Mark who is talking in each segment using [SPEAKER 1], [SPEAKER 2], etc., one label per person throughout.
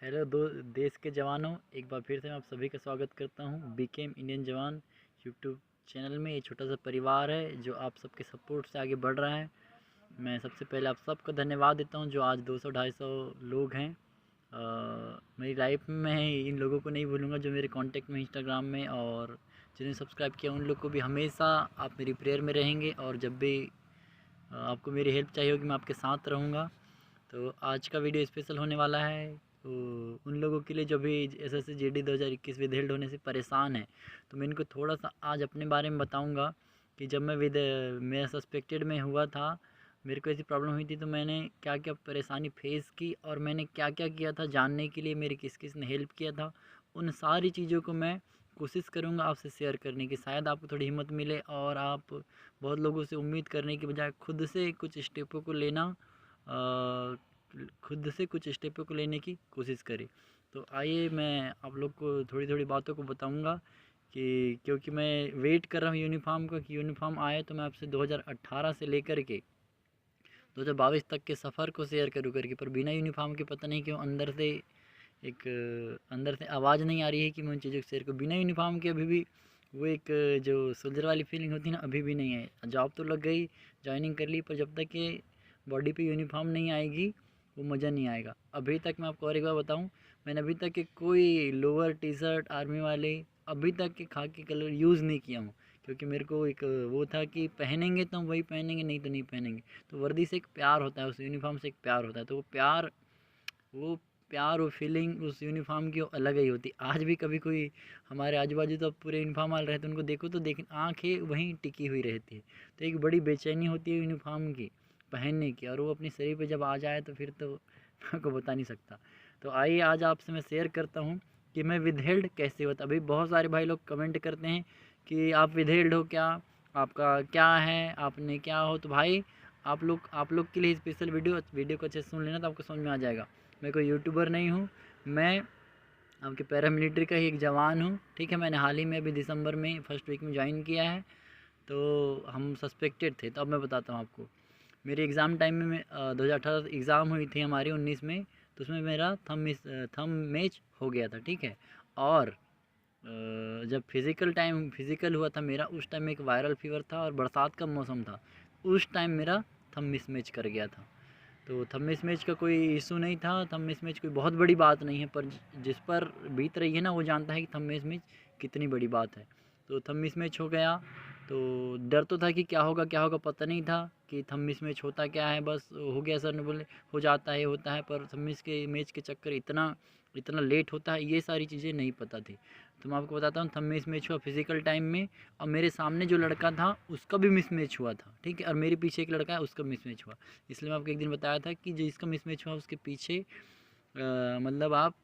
[SPEAKER 1] Hello देश के जवानों, एक बार फिर से मैं आप सभी का स्वागत करता हूँ बीकेएम इंडियन जवान यूट्यूब चैनल में। ये छोटा सा परिवार है जो आप सबके सपोर्ट से आगे बढ़ रहा है। मैं सबसे पहले आप सबका धन्यवाद देता हूँ जो आज 200-250 लोग हैं। मेरी लाइफ में मैं इन लोगों को नहीं भूलूँगा जो मेरे कांटेक्ट में इंस्टाग्राम में, और जिन्हें सब्सक्राइब किया उन लोग को भी हमेशा आप मेरी प्रेयर में रहेंगे। और जब भी आपको मेरी हेल्प चाहिए होगी मैं आपके साथ रहूँगा। तो आज का वीडियो स्पेशल होने वाला है तो उन लोगों के लिए जो भी एसएससी जीडी 2021 विद होने से परेशान है। तो मैं इनको थोड़ा सा आज अपने बारे में बताऊंगा कि जब मैं सस्पेक्टेड में हुआ था, मेरे को ऐसी प्रॉब्लम हुई थी तो मैंने क्या क्या परेशानी फेस की और मैंने क्या क्या किया था जानने के लिए मेरी किस किस ने हेल्प किया था। उन सारी चीज़ों को मैं कोशिश करूँगा आपसे शेयर करने की, शायद आपको थोड़ी हिम्मत मिले और आप बहुत लोगों से उम्मीद करने के बजाय खुद से कुछ स्टेपों को लेना, खुद से कुछ स्टेपों को लेने की कोशिश करें। तो आइए मैं आप लोग को थोड़ी थोड़ी बातों को बताऊंगा कि क्योंकि मैं वेट कर रहा हूँ यूनिफॉर्म का कि यूनिफॉर्म आए तो मैं आपसे 2018 से लेकर के 2022 तक के सफ़र को शेयर करूँ करके। पर बिना यूनिफॉर्म के पता नहीं क्यों अंदर से आवाज़ नहीं आ रही है कि मैं उन चीज़ों को शेयर करूँ। बिना यूनिफॉर्म के अभी भी वो एक जो सोल्जर वाली फीलिंग होती है ना, अभी भी नहीं है। जॉब तो लग गई, ज्वाइनिंग कर ली, पर जब तक ये बॉडी पे यूनिफॉर्म नहीं आएगी वो मज़ा नहीं आएगा। अभी तक मैं आपको और एक बार बताऊँ, मैंने अभी तक के कोई लोअर टी शर्ट आर्मी वाले अभी तक के खाकी कलर यूज़ नहीं किया हूँ। क्योंकि मेरे को एक वो था कि पहनेंगे तो हम वही पहनेंगे, नहीं तो नहीं पहनेंगे। तो वर्दी से एक प्यार होता है, उस यूनिफॉर्म से एक प्यार होता है। तो वो प्यार और फीलिंग उस यूनिफॉर्म की अलग ही होती है। आज भी कभी कोई हमारे आजू बाजू तो पूरे यूनिफॉर्म वाले रहते हैं, उनको देखो तो आँखें वहीं टिकी हुई रहती है। तो एक बड़ी बेचैनी होती है यूनिफॉर्म की पहनने की, और वो अपने शरीर पे जब आ जाए तो फिर तो मैं आपको बता नहीं सकता। तो आइए आज आपसे मैं शेयर करता हूँ कि मैं विदहेल्ड कैसे होता। अभी बहुत सारे भाई लोग कमेंट करते हैं कि आप विदहेल्ड हो क्या, आपका क्या है, आपने क्या हो। तो भाई आप लोग के लिए स्पेशल वीडियो को अच्छे से सुन लेना तो आपको समझ में आ जाएगा। मैं कोई यूट्यूबर नहीं हूँ, मैं आपके पैरामिलिट्री का ही एक जवान हूँ। ठीक है, मैंने हाल ही में अभी दिसंबर में फर्स्ट वीक में ज्वाइन किया है। तो हम सस्पेक्टेड थे। तो अब मैं बताता हूँ आपको मेरे एग्ज़ाम टाइम में 2018 एग्ज़ाम हुई थी हमारी 19 में। तो उसमें मेरा थम मैच हो गया था। ठीक है, और जब फिज़िकल हुआ था मेरा, उस टाइम में एक वायरल फीवर था और बरसात का मौसम था। उस टाइम मेरा थंब मिसमैच कर गया था। तो थंब मिसमैच का कोई इशू नहीं था, थंब मिसमैच कोई बहुत बड़ी बात नहीं है, पर जिस पर बीत रही है ना वो जानता है कि थंब मिसमैच कितनी बड़ी बात है। तो थंब मिसमैच हो गया तो डर तो था कि क्या होगा पता नहीं था कि थंब मिसमैच होता क्या है। बस हो गया, सर ने बोले हो जाता है होता है, पर थंब मिस के मैच के चक्कर इतना इतना लेट होता है, ये सारी चीज़ें नहीं पता थी। तो मैं आपको बताता हूँ, थंब मिसमैच हुआ फिज़िकल टाइम में, और मेरे सामने जो लड़का था उसका भी मिसमैच हुआ था। ठीक है, और मेरे पीछे एक लड़का है उसका मिसमैच हुआ। इसलिए मैं आपको एक दिन बताया था कि जिसका मिसमैच हुआ उसके पीछे मतलब आप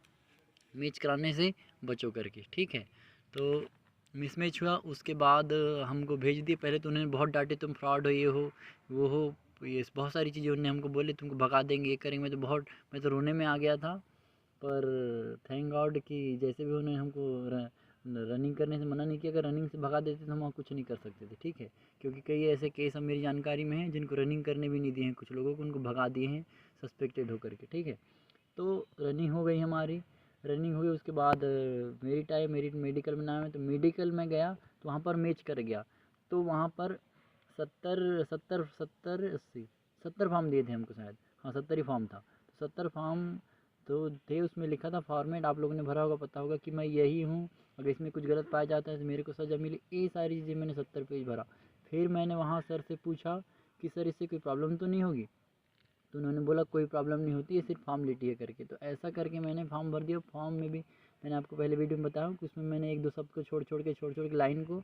[SPEAKER 1] मैच कराने से बचो करके। ठीक है, तो मिसमैच हुआ, उसके बाद हमको भेज दिए। पहले तो उन्होंने बहुत डांटे, तुम फ्रॉड हो, ये हो वो हो, ये बहुत सारी चीज़ें उन्होंने हमको बोले, तुमको भगा देंगे, ये करेंगे। मैं तो रोने में आ गया था। पर थैंक गॉड कि जैसे भी उन्होंने हमको रनिंग करने से मना नहीं किया। अगर रनिंग से भगा देते तो हम वहाँ कुछ नहीं कर सकते थे। ठीक है, क्योंकि कई ऐसे केस अब मेरी जानकारी में हैं जिनको रनिंग करने भी नहीं दिए हैं, कुछ लोगों को उनको भगा दिए हैं सस्पेक्टेड होकर के। ठीक है, तो रनिंग हो गई हमारी। रनिंग हुई उसके बाद मेरिट मेडिकल में नाम है, तो मेडिकल में गया तो वहाँ पर मैच कर गया। तो वहाँ पर 70 फॉर्म दिए थे हमको शायद, हाँ 70 ही फॉर्म था। तो 70 फॉर्म तो थे, उसमें लिखा था फॉर्मेट, आप लोगों ने भरा होगा, पता होगा कि मैं यही हूँ, अगर इसमें कुछ गलत पाया जाता है तो मेरे को सज़ा मिली। ये सारी चीज़ें मैंने 70 पेज भरा। फिर मैंने वहाँ सर से पूछा कि सर इससे कोई प्रॉब्लम तो नहीं होगी। तो उन्होंने बोला कोई प्रॉब्लम नहीं होती है, सिर्फ फॉर्मेलिटी है करके। तो ऐसा करके मैंने फॉर्म भर दिया। फॉर्म में भी मैंने आपको पहले वीडियो में बताया कि उसमें मैंने एक दो शब्द को छोड़ के लाइन को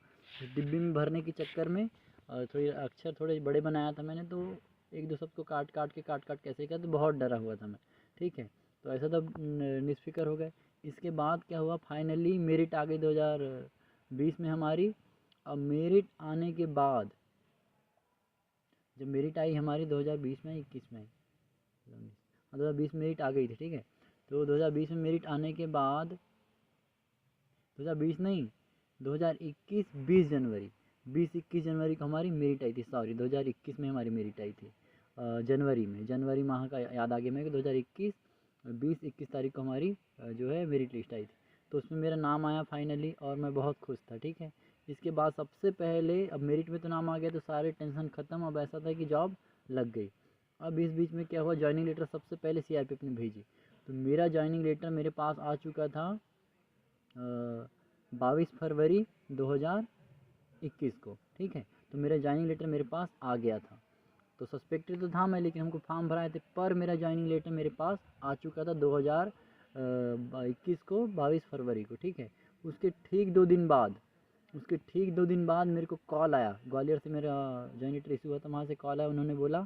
[SPEAKER 1] डिब्बी में भरने के चक्कर में और थोड़ी अक्षर थोड़े बड़े बनाया था मैंने। तो एक दो शब्द को काट काट कैसे किया, तो बहुत डरा हुआ था मैं। ठीक है, तो ऐसा तो निस्फिकर हो गए। इसके बाद क्या हुआ, फाइनली मेरिट आ गई 2020 में हमारी। अब मेरिट आने के बाद जब मेरिट आई हमारी 2020 में 21 में 2020 में मेरिट आ गई थी। ठीक है, तो 2020 में मेरिट आने के बाद 2020 नहीं, 2021 20 जनवरी 20-21 जनवरी को हमारी मेरिट आई थी। सॉरी, 2021 में हमारी मेरिट आई थी जनवरी में। जनवरी माह का याद आ गया मेरे को। 2021 20-21 तारीख को हमारी जो है मेरिट लिस्ट आई थी। तो उसमें मेरा नाम आया फाइनली और मैं बहुत खुश था। ठीक है, इसके बाद सबसे पहले अब मेरिट में तो नाम आ गया तो सारे टेंशन ख़त्म। अब ऐसा था कि जॉब लग गई। अब इस बीच में क्या हुआ, जॉइनिंग लेटर सबसे पहले सीआरपीएफ ने भेजी। तो मेरा जॉइनिंग लेटर मेरे पास आ चुका था 22 फरवरी 2021 को। ठीक है, तो मेरा जॉइनिंग लेटर मेरे पास आ गया था। तो सस्पेक्टेड तो था मैं, लेकिन हमको फॉर्म भराए थे, पर मेरा जॉइनिंग लेटर मेरे पास आ चुका था 2021 को 22 फरवरी को। ठीक है, उसके ठीक 2 दिन बाद मेरे को कॉल आया। ग्वालियर से मेरा जॉइनिंग लेटर इशू हुआ था, वहाँ से कॉल आया। उन्होंने बोला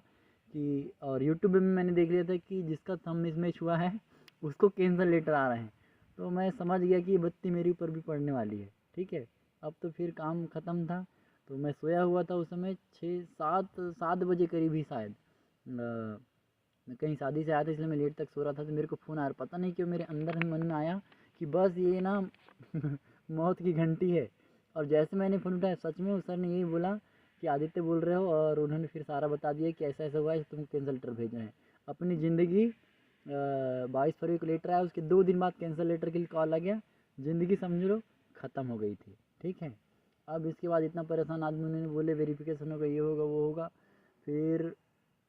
[SPEAKER 1] कि, और यूट्यूब में मैंने देख लिया था कि जिसका थंब मिसमैच हुआ है उसको कैंसल लेटर आ रहे हैं। तो मैं समझ गया कि ये बत्ती मेरे ऊपर भी पड़ने वाली है। ठीक है, अब तो फिर काम ख़त्म था। तो मैं सोया हुआ था उस समय 6-7 बजे करीब ही शायद। मैं कहीं शादी से आया था इसलिए मैं लेट तक सो रहा था। तो मेरे को फ़ोन आया, पता नहीं क्यों मेरे अंदर मन में आया कि बस ये ना मौत की घंटी है। और जैसे मैंने फ़ोन उठाया, सच में उस सर ने यही बोला कि आदित्य बोल रहे हो, और उन्होंने फिर सारा बता दिया कि ऐसा ऐसा हुआ है, तुम कैंसल लेटर भेज रहे हैं। अपनी ज़िंदगी 22 फरवरी को लेटर आया, उसके 2 दिन बाद कैंसल लेटर के लिए कॉल आ गया। ज़िंदगी समझ लो ख़त्म हो गई थी। ठीक है, अब इसके बाद इतना परेशान आदमी, उन्होंने बोले वेरिफिकेशन होगा, ये होगा वो होगा। फिर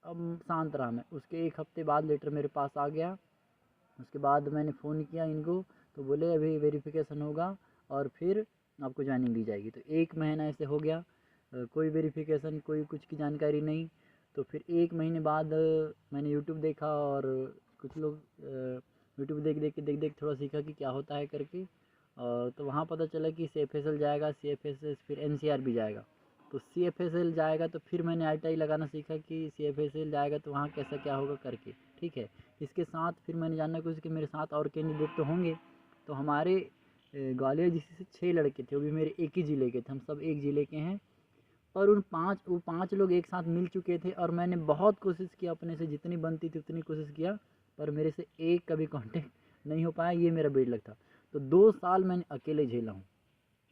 [SPEAKER 1] अब शांत रहा मैं। उसके 1 हफ़्ते बाद लेटर मेरे पास आ गया। उसके बाद मैंने फ़ोन किया इनको, तो बोले अभी वेरिफिकेशन होगा और फिर आपको ज्वाइनिंग दी जाएगी। तो 1 महीना ऐसे हो गया, कोई वेरिफिकेशन, कोई कुछ की जानकारी नहीं। तो फिर 1 महीने बाद मैंने यूट्यूब देखा, और कुछ लोग यूट्यूब देख थोड़ा सीखा कि क्या होता है करके। और तो वहाँ पता चला कि CFSL जाएगा, CFSL फिर NCR भी जाएगा। तो CFSL जाएगा तो फिर मैंने ITI लगाना सीखा कि CFSL जाएगा तो वहाँ कैसा क्या होगा करके। ठीक है, इसके साथ फिर मैंने जानना कोशिश कि मेरे साथ और कैंडिडेट तो होंगे। तो हमारे ग्वालियर जिले से 6 लड़के थे, वो भी मेरे एक ही ज़िले के थे, हम सब एक ज़िले के हैं। और वो 5 लोग एक साथ मिल चुके थे, और मैंने बहुत कोशिश की, अपने से जितनी बनती थी उतनी कोशिश किया, पर मेरे से एक कभी कांटेक्ट नहीं हो पाया। ये मेरा बेड लक था। तो 2 साल मैंने अकेले झेला हूँ।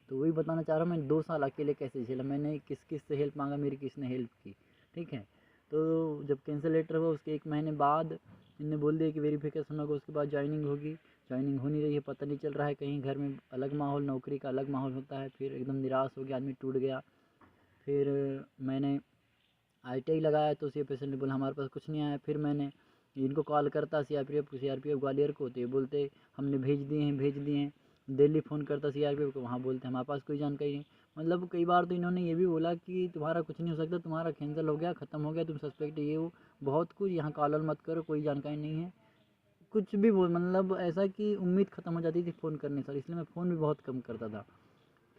[SPEAKER 1] तो वही बताना चाह रहा हूँ, मैंने 2 साल अकेले कैसे झेला, मैंने किस किस से हेल्प मांगा, मेरी किसने हेल्प की। ठीक है, तो जब कैंसिल लेटर हुआ उसके 1 महीने बाद इन्होंने बोल दिया कि वेरिफिकेशन होगा, उसके बाद ज्वाइनिंग होगी। ज्वाइनिंग हो नहीं रही है, पता नहीं चल रहा है, कहीं घर में अलग माहौल, नौकरी का अलग माहौल होता है। फिर एकदम निराश हो गया आदमी, टूट गया। फिर मैंने ITI लगाया तो CFSL ने बोला हमारे पास कुछ नहीं आया। फिर मैंने इनको कॉल करता CRPF ग्वालियर को, तो ये बोलते हमने भेज दिए हैं। दिल्ली फ़ोन करता CRPF को, वहाँ बोलते हमारे पास कोई जानकारी नहीं। मतलब कई बार तो इन्होंने ये भी बोला कि तुम्हारा कुछ नहीं हो सकता, तुम्हारा कैंसिल हो गया, ख़त्म हो गया, तुम सस्पेक्ट ये हो, बहुत कुछ, यहाँ कॉल मत करो, कोई जानकारी नहीं है, कुछ भी बोल, मतलब ऐसा कि उम्मीद ख़त्म हो जाती थी फ़ोन करने से। इसलिए मैं फ़ोन भी बहुत कम करता था।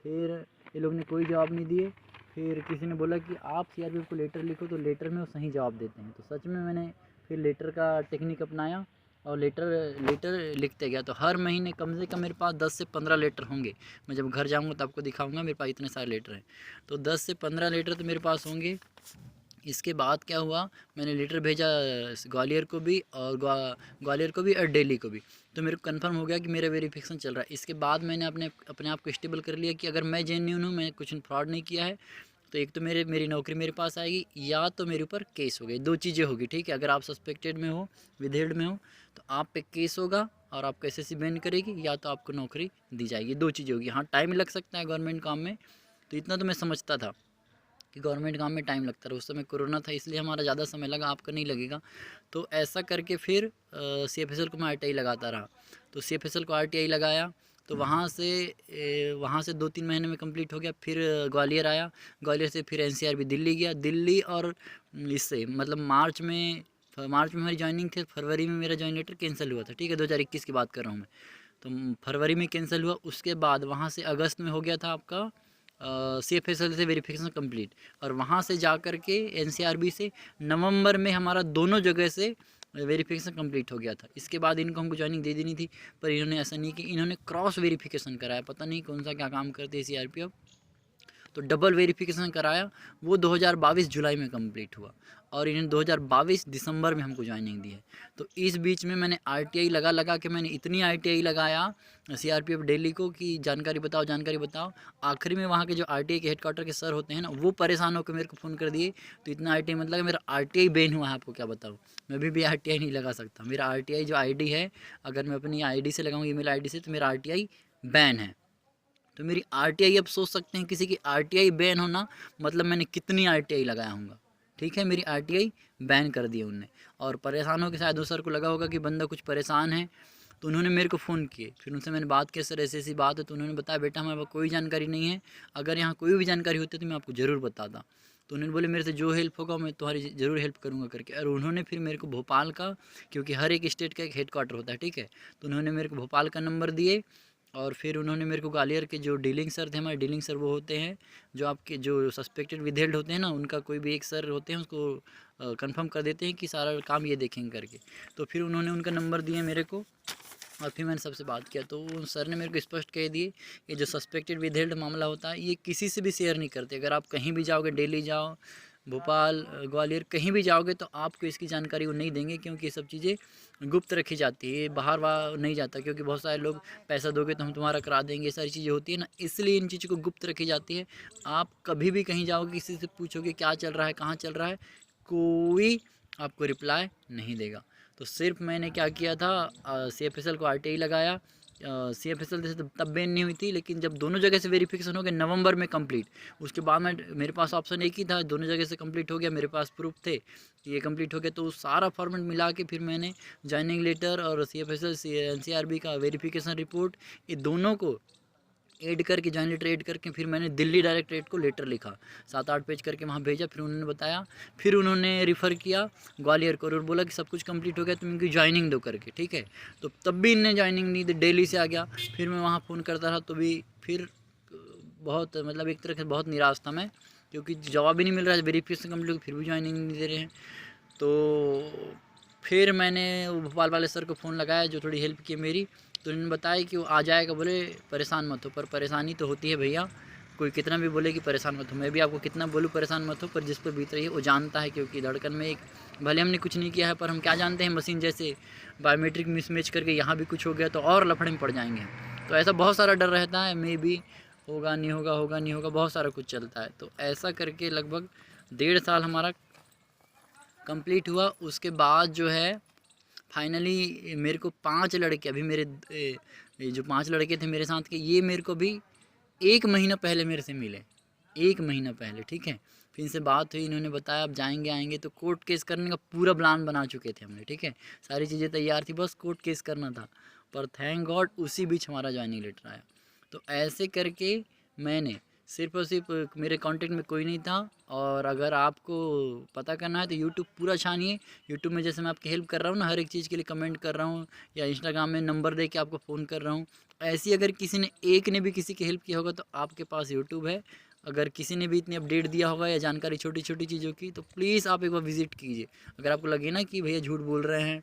[SPEAKER 1] फिर ये लोग ने कोई जवाब नहीं दिए। फिर किसी ने बोला कि आप CRPF को लेटर लिखो, तो लेटर में वो सही जवाब देते हैं। तो सच में मैंने फिर लेटर का टेक्निक अपनाया और लेटर लिखते गया। तो हर महीने कम से कम मेरे पास 10 से 15 लेटर होंगे। मैं जब घर जाऊँगा तो आपको दिखाऊँगा, मेरे पास इतने सारे लेटर हैं। तो 10 से 15 लेटर तो मेरे पास होंगे। इसके बाद क्या हुआ, मैंने लेटर भेजा ग्वालियर को भी, और ग्वालियर को भी और दिल्ली को भी। तो मेरे को कंफर्म हो गया कि मेरा वेरिफिकेशन चल रहा है। इसके बाद मैंने अपने आप को स्टेबल कर लिया कि अगर मैं जेन्युइन हूँ, मैं कुछ फ्रॉड नहीं किया है, तो एक तो मेरी नौकरी मेरे पास आएगी, या तो मेरे ऊपर केस हो गई। 2 चीज़ें होगी। ठीक है, अगर आप सस्पेक्टेड में हो, विधेयड में हो, तो आप पे केस होगा और आपको SSC बैन करेगी, या तो आपको नौकरी दी जाएगी। 2 चीज़ें होगी। हाँ, टाइम लग सकता है गवर्नमेंट काम में, तो इतना तो मैं समझता था कि गवर्नमेंट काम में टाइम लगता रहा। उस समय कोरोना था इसलिए हमारा ज़्यादा समय लगा, आपका नहीं लगेगा। तो ऐसा करके फिर CFSL को मैं RTI लगाता रहा। तो CFSL को RTI लगाया, तो वहाँ से 2-3 महीने में कंप्लीट हो गया। फिर ग्वालियर आया, ग्वालियर से फिर NCR भी दिल्ली गया। दिल्ली और इससे मतलब मार्च में हमारी ज्वाइनिंग थी, फरवरी में मेरा ज्वाइन लेटर कैंसिल हुआ था। ठीक है, 2021 की बात कर रहा हूँ मैं। तो फरवरी में कैंसिल हुआ, उसके बाद वहाँ से अगस्त में हो गया था आपका CFSL से वेरिफिकेशन कंप्लीट, और वहाँ से जा कर के NCRB से नवंबर में हमारा दोनों जगह से वेरिफिकेशन कंप्लीट हो गया था। इसके बाद इनको हमको ज्वाइनिंग दे देनी थी, पर इन्होंने ऐसा नहीं किया, इन्होंने क्रॉस वेरिफिकेशन कराया। पता नहीं कौन सा क्या काम करते हैं CRPF। तो डबल वेरिफिकेशन कराया, वो 2022 जुलाई में कंप्लीट हुआ और इन्हें 2022 दिसंबर में हमको ज्वाइनिंग दी है। तो इस बीच में मैंने आरटीआई लगा के मैंने इतनी आरटीआई लगाया सीआरपीएफ दिल्ली को कि जानकारी बताओ जानकारी बताओ। आखिरी में वहाँ के जो आरटीआई के हेडक्वार्टर के सर होते हैं ना, वो परेशान होकर मेरे को फ़ोन कर दिए। तो इतना आरटीआई मतलब मेरा आरटीआई बैन हुआ है, आपको क्या बताऊँ। मैं भी आरटीआई नहीं लगा सकता। मेरा आरटीआई जो आईडी है, अगर मैं अपनी आईडी से लगाऊँ, ईमेल आईडी से, तो मेरा आरटीआई बैन है। तो मेरी आरटीआई, अब सोच सकते हैं किसी की आरटीआई बैन होना मतलब मैंने कितनी आरटीआई लगाया होगा। ठीक है, मेरी आरटीआई बैन कर दी उनने। और परेशान हो के शायद उस सर को लगा होगा कि बंदा कुछ परेशान है, तो उन्होंने मेरे को फ़ोन किए। फिर उनसे मैंने बात की, सर ऐसी ऐसी बात है। तो उन्होंने बताया, बेटा हमारे पास कोई जानकारी नहीं है, अगर यहाँ कोई भी जानकारी होती तो मैं आपको ज़रूर बताता। तो उन्होंने बोले मेरे से जो हेल्प होगा मैं तुम्हारी ज़रूर हेल्प करूँगा करके। और उन्होंने फिर मेरे को भोपाल का, क्योंकि हर एक स्टेट का एक हेडक्वार्टर होता है, ठीक है, तो उन्होंने मेरे को भोपाल का नंबर दिए। और फिर उन्होंने मेरे को ग्वालियर के जो डीलिंग सर थे, हमारे डीलिंग सर वो होते हैं जो आपके जो सस्पेक्टेड विदहेल्ड होते हैं ना, उनका कोई भी एक सर होते हैं, उसको कंफर्म कर देते हैं कि सारा काम ये देखेंगे करके। तो फिर उन्होंने उनका नंबर दिए मेरे को और फिर मैंने सबसे बात किया। तो उन सर ने मेरे को स्पष्ट कह दिए, ये जो सस्पेक्टेड विदहेल्ड मामला होता है ये किसी से भी शेयर नहीं करते। अगर आप कहीं भी जाओगे, दिल्ली जाओ, भोपाल, ग्वालियर, कहीं भी जाओगे तो आपको इसकी जानकारी वो नहीं देंगे, क्योंकि ये सब चीज़ें गुप्त रखी जाती है। ये बाहर वहाँ नहीं जाता, क्योंकि बहुत सारे लोग पैसा दोगे तो हम तुम्हारा करा देंगे, ये सारी चीज़ें होती है ना, इसलिए इन चीज़ों को गुप्त रखी जाती है। आप कभी भी कहीं जाओगे, किसी से पूछोगे क्या चल रहा है, कहाँ चल रहा है, कोई आपको रिप्लाई नहीं देगा। तो सिर्फ मैंने क्या किया था, CFSL को आरटीआई लगाया। CFSL से तब बैन नहीं हुई थी, लेकिन जब दोनों जगह से वेरिफिकेशन हो गया नवंबर में कंप्लीट, उसके बाद मैं, मेरे पास ऑप्शन एक ही था, दोनों जगह से कंप्लीट हो गया, मेरे पास प्रूफ थे कि ये कंप्लीट हो गया। तो सारा फॉर्मेट मिला के फिर मैंने ज्वाइनिंग लेटर और CFSL NCRB का वेरिफिकेशन रिपोर्ट, ये दोनों को ऐड करके, ज्वाइन लेटर ऐड करके, फिर मैंने दिल्ली डायरेक्टरेट को लेटर लिखा, 7-8 पेज करके वहाँ भेजा। फिर उन्होंने बताया, फिर उन्होंने रिफ़र किया ग्वालियर को और बोला कि सब कुछ कंप्लीट हो गया, तुम इनकी ज्वाइनिंग दो करके, ठीक है। तो तब भी इनने ज्वाइनिंग नहीं दी, दिल्ली से आ गया। फिर मैं वहाँ फ़ोन करता रहा, तो भी फिर बहुत, मतलब एक तरह से बहुत निराश था मैं, क्योंकि जवाब ही नहीं मिल रहा है। वेरिफिकेशन कंप्लीट, फिर भी ज्वाइनिंग नहीं दे रहे हैं। तो फिर मैंने भोपाल वाले सर को फ़ोन लगाया, जो थोड़ी हेल्प की मेरी। तो उन्होंने बताया कि वो आ जाएगा, बोले परेशान मत हो। पर परेशानी तो होती है भैया, कोई कितना भी बोले कि परेशान मत हो, मैं भी आपको कितना बोलूँ परेशान मत हो, पर जिस पर बीत रही है वो जानता है। क्योंकि धड़कन में एक, भले हमने कुछ नहीं किया है, पर हम क्या जानते हैं, मशीन जैसे बायोमेट्रिक मिसमैच करके यहाँ भी कुछ हो गया तो और लफड़े में पड़ जाएंगे। तो ऐसा बहुत सारा डर रहता है, मे भी होगा नहीं होगा, होगा नहीं होगा, बहुत सारा कुछ चलता है। तो ऐसा करके लगभग 1.5 साल हमारा कंप्लीट हुआ। उसके बाद जो है फाइनली मेरे को 5 लड़के, अभी मेरे ये जो 5 लड़के थे मेरे साथ के, ये मेरे को भी 1 महीना पहले मेरे से मिले, 1 महीना पहले, ठीक है। फिर इनसे बात हुई, इन्होंने बताया अब जाएंगे आएंगे। तो कोर्ट केस करने का पूरा प्लान बना चुके थे हमने, ठीक है, सारी चीज़ें तैयार थी, बस कोर्ट केस करना था। पर थैंक गॉड उसी बीच हमारा ज्वाइनिंग लेटर आया। तो ऐसे करके मैंने, सिर्फ और सिर्फ मेरे कांटेक्ट में कोई नहीं था। और अगर आपको पता करना है तो यूट्यूब पूरा छानिए। यूट्यूब में जैसे मैं आपकी हेल्प कर रहा हूँ ना, हर एक चीज़ के लिए कमेंट कर रहा हूँ, या इंस्टाग्राम में नंबर दे के आपको फ़ोन कर रहा हूँ, ऐसी अगर किसी ने, एक ने भी किसी की हेल्प किया होगा तो आपके पास यूट्यूब है। अगर किसी ने भी इतनी अपडेट दिया होगा या जानकारी छोटी छोटी चीज़ों की, तो प्लीज़ आप एक बार विज़िट कीजिए। अगर आपको लगे ना कि भैया झूठ बोल रहे हैं,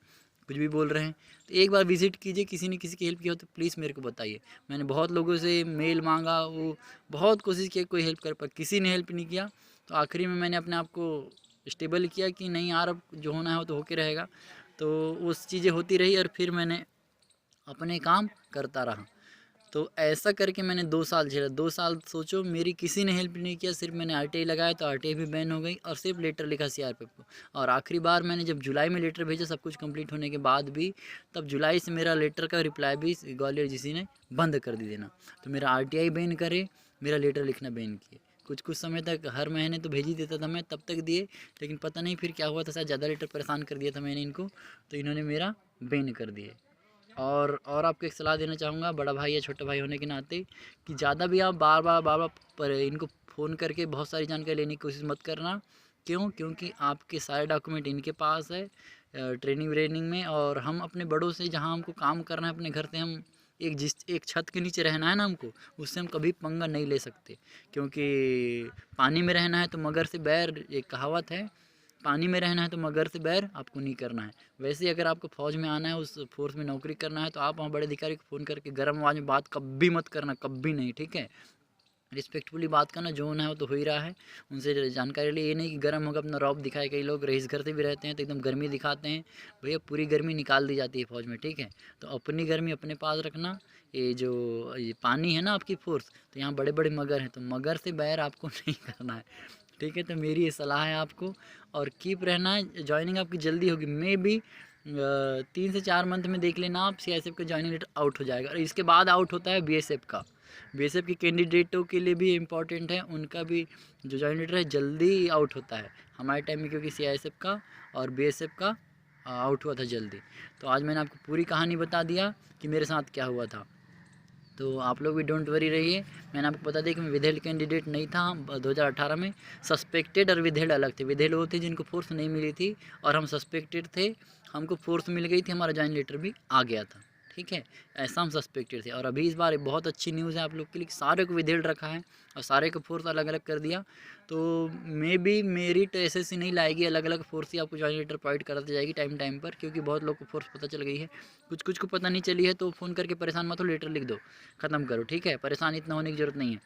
[SPEAKER 1] कुछ भी बोल रहे हैं, तो एक बार विज़िट कीजिए। किसी ने किसी की हेल्प किया हो तो प्लीज़ मेरे को बताइए। मैंने बहुत लोगों से मेल मांगा, वो बहुत कोशिश की, कोई हेल्प कर, पर किसी ने हेल्प नहीं किया। तो आखिरी में मैंने अपने आप को स्टेबल किया कि नहीं यार, अब जो होना है वो तो होके रहेगा। तो उस चीज़ें होती रही और फिर मैंने अपने काम करता रहा। तो ऐसा करके मैंने 2 साल झेला। 2 साल सोचो, मेरी किसी ने हेल्प नहीं किया, सिर्फ मैंने आरटीआई लगाया तो आरटीआई भी बैन हो गई, और सिर्फ लेटर लिखा सीआरपीएफ को। और आखिरी बार मैंने जब जुलाई में लेटर भेजा, सब कुछ कंप्लीट होने के बाद भी, तब जुलाई से मेरा लेटर का रिप्लाई भी ग्वालियर जीसी ने बंद कर दी देना। तो मेरा आरटीआई बैन करे, मेरा लेटर लिखना बैन किए। कुछ कुछ समय तक हर महीने तो भेज ही देता था मैं, तब तक दिए, लेकिन पता नहीं फिर क्या हुआ था, शायद ज़्यादा लेटर परेशान कर दिया था मैंने इनको, तो इन्होंने मेरा बैन कर दिए। और आपको एक सलाह देना चाहूँगा, बड़ा भाई या छोटा भाई होने के नाते, कि ज़्यादा भी आप बार बार पर इनको फ़ोन करके बहुत सारी जानकारी लेने की कोशिश मत करना। क्यों? क्योंकि आपके सारे डॉक्यूमेंट इनके पास है, ट्रेनिंग व्रेनिंग में। और हम अपने बड़ों से, जहाँ हमको काम करना है अपने घर से, हम एक छत के नीचे रहना है ना हमको, उससे हम कभी पंगा नहीं ले सकते। क्योंकि पानी में रहना है तो मगर से बैर, एक कहावत है, पानी में रहना है तो मगर से बैर आपको नहीं करना है। वैसे ही अगर आपको फ़ौज में आना है, उस फोर्स में नौकरी करना है, तो आप वहाँ बड़े अधिकारी को फ़ोन करके गर्म आवाज़ में बात कभी मत करना, कभी नहीं, ठीक है। रिस्पेक्टफुली बात करना, जो होना है वो तो हो ही रहा है। उनसे जानकारी ली, ये नहीं कि गर्म होकर अपना रौब दिखाए। कई लोग रईस घर से भी रहते हैं तो एकदम गर्मी दिखाते हैं। भैया पूरी गर्मी निकाल दी जाती है फ़ौज में, ठीक है। तो अपनी गर्मी अपने पास रखना। ये पानी है ना आपकी फोर्स, तो यहाँ बड़े बड़े मगर हैं, तो मगर से बैर आपको नहीं करना है, ठीक है। तो मेरी ये सलाह है आपको, और कीप रहना है। ज्वाइनिंग आपकी जल्दी होगी, मे भी 3 से 4 मंथ में देख लेना आप, CISF का ज्वाइनिंग लेटर आउट हो जाएगा। और इसके बाद आउट होता है BSF का। BSF के कैंडिडेटों के लिए भी इम्पॉर्टेंट है, उनका भी जो ज्वाइनिंग लेटर है जल्दी आउट होता है हमारे टाइम में, क्योंकि CISF का और BSF का आउट हुआ था जल्दी। तो आज मैंने आपको पूरी कहानी बता दिया कि मेरे साथ क्या हुआ था। तो आप लोग भी डोंट वरी रहिए। मैंने आपको बता दिया कि मैं विधेयक कैंडिडेट नहीं था 2018 में। सस्पेक्टेड और विधेयक अलग थे। विधेयक वो थे जिनको फोर्स नहीं मिली थी, और हम सस्पेक्टेड थे, हमको फोर्स मिल गई थी, हमारा ज्वाइन लेटर भी आ गया था, ठीक है। ऐसा हम सस्पेक्टेड थे। और अभी इस बार बहुत अच्छी न्यूज़ है आप लोग के लिए, सारे को विधेयक रखा है और सारे को फोर्स अलग अलग कर दिया। तो मे बी मेरिट SSC नहीं लाएगी, अलग अलग फोर्स ही आपको ज्वाइन लेटर प्रोवाइड कराती जाएगी टाइम टाइम पर, क्योंकि बहुत लोग को फोर्स पता चल गई है। कुछ कुछ को पता नहीं चली है, तो फ़ोन करके परेशान मत हो, लेटर लिख दो, ख़त्म करो, ठीक है। परेशान इतना होने की ज़रूरत नहीं है,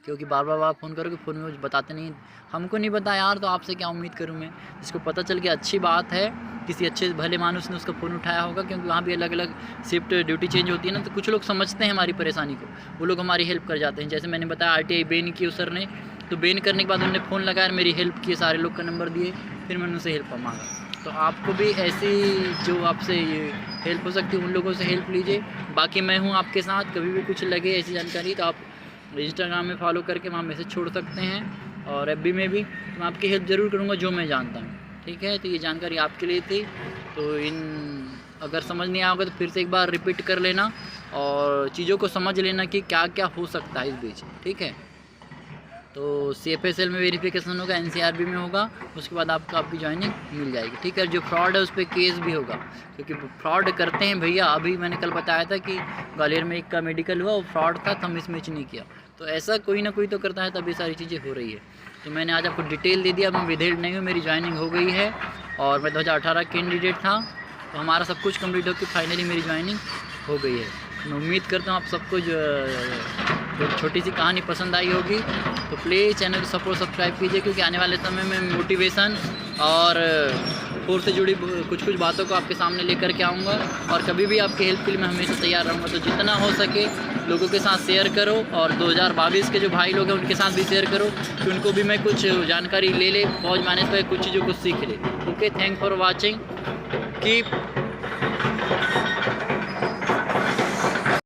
[SPEAKER 1] क्योंकि बार बार आप फ़ोन करोगे, फ़ोन में बताते नहीं। हमको नहीं पता यार, तो आपसे क्या उम्मीद करूँ मैं। जिसको पता चल गया अच्छी बात है, किसी अच्छे भले मानुस ने उसका फ़ोन उठाया होगा, क्योंकि वहाँ भी अलग अलग शिफ्ट ड्यूटी चेंज होती है ना, तो कुछ लोग समझते हैं हमारी परेशानी को, वो लोग हमारी हेल्प कर जाते हैं। जैसे मैंने बताया RTI बैन की उस सर ने, तो बैन करने के बाद उन्होंने फ़ोन लगाया, मेरी हेल्प की, सारे लोग का नंबर दिए, फिर मैंने उनसे हेल्प मांगा। तो आपको भी ऐसी जो आपसे ये हेल्प हो सकती है, उन लोगों से हेल्प लीजिए। बाकी मैं हूँ आपके साथ, कभी भी कुछ लगे ऐसी जानकारी तो आप इंस्टाग्राम में फॉलो करके वहाँ मैसेज छोड़ सकते हैं, और FB में भी। तो मैं आपकी हेल्प ज़रूर करूँगा जो मैं जानता हूँ, ठीक है। तो ये जानकारी आपके लिए थी। तो अगर समझ नहीं आएगा तो फिर से एक बार रिपीट कर लेना, और चीज़ों को समझ लेना कि क्या क्या हो सकता है इस बीच, ठीक है। तो CFSL में वेरिफिकेशन होगा, NCRB में होगा, उसके बाद आपको आपकी ज्वाइनिंग मिल जाएगी, ठीक है। जो फ्रॉड है उस पर केस भी होगा, क्योंकि फ्रॉड करते हैं भैया। अभी मैंने कल बताया था कि ग्वालियर में एक का मेडिकल हुआ, वो फ्रॉड था, तो हम मिसमैच नहीं किया। तो ऐसा कोई ना कोई तो करता है, तभी सारी चीज़ें हो रही है। तो मैंने आज आपको डिटेल दे दिया। मैं विधेयक नहीं हूँ, मेरी ज्वाइनिंग हो गई है, और मैं 2018 कैंडिडेट था, तो हमारा सब कुछ कम्प्लीट होकर फाइनली मेरी ज्वाइनिंग हो गई है। मैं उम्मीद करता हूँ आप सबको जो छोटी सी कहानी पसंद आई होगी। तो प्लीज़ चैनल को सब्सक्राइब कीजिए, क्योंकि आने वाले समय में मोटिवेशन और फोर्स से जुड़ी कुछ बातों को आपके सामने लेकर के आऊँगा, और कभी भी आपकी हेल्प के लिए मैं हमेशा तैयार रहूँगा। तो जितना हो सके लोगों के साथ शेयर करो, और 2022 के जो भाई लोग हैं उनके साथ भी शेयर करो, कि उनको भी मैं कुछ जानकारी ले फौज में आने से कुछ चीज़ों को सीख ले। Okay, thank for watching, keep